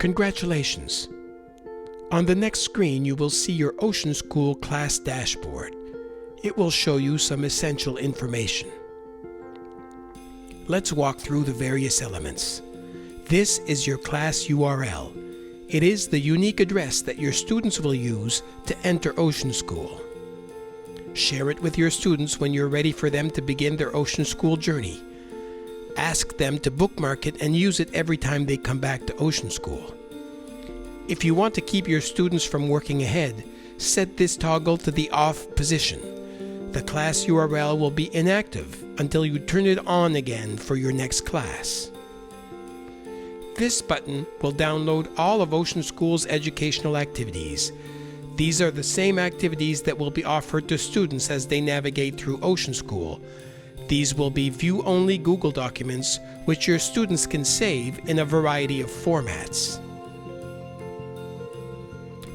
Congratulations! On the next screen, you will see your Ocean School class dashboard. It will show you some essential information. Let's walk through the various elements. This is your class URL. It is the unique address that your students will use to enter Ocean School. Share it with your students when you're ready for them to begin their Ocean School journey. Ask them to bookmark it and use it every time they come back to Ocean School. If you want to keep your students from working ahead, set this toggle to the off position. The class URL will be inactive until you turn it on again for your next class. This button will download all of Ocean School's educational activities. These are the same activities that will be offered to students as they navigate through Ocean School. These will be view-only Google documents which your students can save in a variety of formats.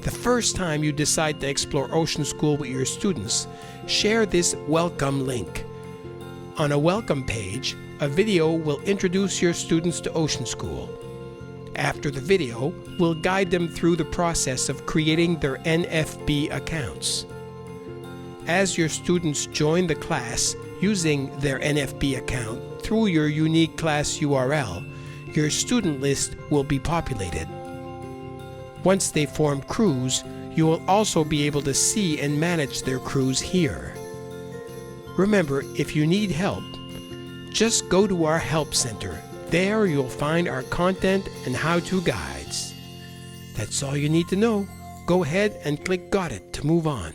The first time you decide to explore Ocean School with your students, share this welcome link. On a welcome page, a video will introduce your students to Ocean School. After the video, we'll guide them through the process of creating their NFB accounts. As your students join the class using their NFB account through your unique class URL, your student list will be populated. Once they form crews, you will also be able to see and manage their crews here. Remember, if you need help, just go to our Help Center. There you'll find our content and how-to guides. That's all you need to know. Go ahead and click Got It to move on.